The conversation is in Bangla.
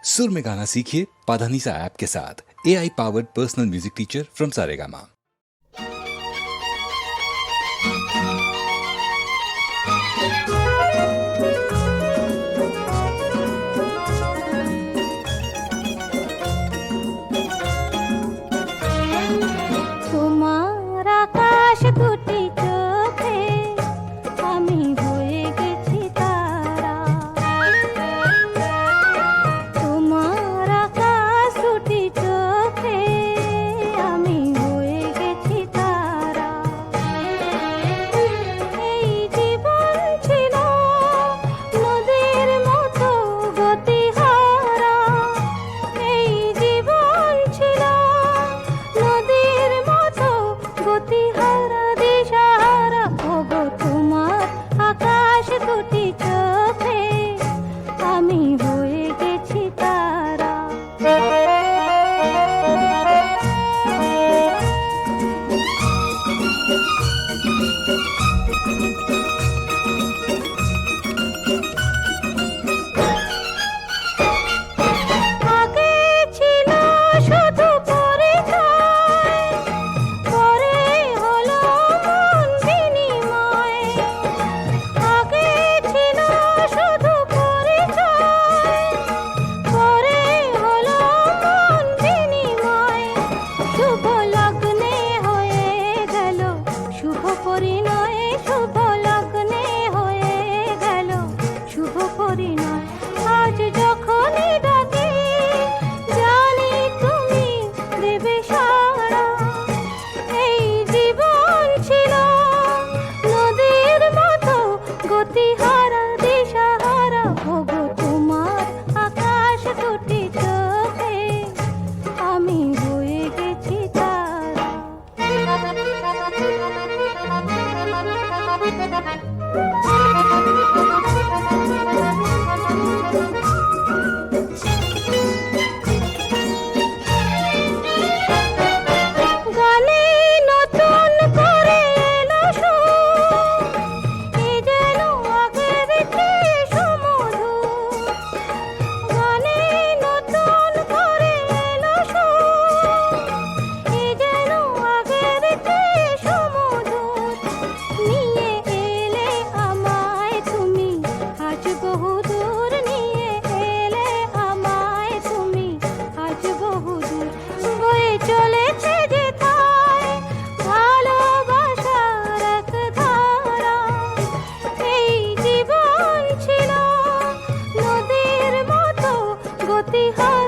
सुर में गाना सीखिए पाधानीसा ऐप के साथ। AI powered personal music teacher from Saregama. তোমার আকাশ দুটি চোখে আমি হয়ে গেছি তারা। তোমার আকাশ দুটি চোখে আমি হয়ে গেছি তারা। এই জীবন ছিল নদীর মতো গতিহারা। এই জীবন ছিল নদীর মতো গতিহারা দিশাহারা। ওগো তোমার আকাশ দুটি চোখে আমি হয়ে গেছি তারা। আগে ছিল শুধু পরিচয়, পরে হলো মন বিনিময়। আগে ছিল শুধু পরিচয়, পরে হলো মন বিনিময়। শুভ লগ্নে হয়ে গেল শুভ পরিণয়। শুভ লগ্নে হয়ে গেল শুভ পরিণয়। আজ যখনই ডাকি জানি তুমি দেবে সাড়া। এই জীবন ছিল নদীর মতো গতিহারা দিশাহারা। ওগো তোমার আকাশ দুটি চোখে আমি হয়ে গেছি তারা। গানে নতুন করে এলো সুর, এ যেন আগের চেয়ে সুমধুর। গানে নতুন করে এলো সুর, এ যেন আগের চেয়ে সুমধুর। নিয়ে এলে আমায় তুমি আজ বহুদূর। নিয়ে এলে আমায় তুমি আজ বহুদূর। বয়ে চলেছে যেথায় ভালোবাসার এক ধারা। এই জীবন ছিল নদীর মতো গতিহারা।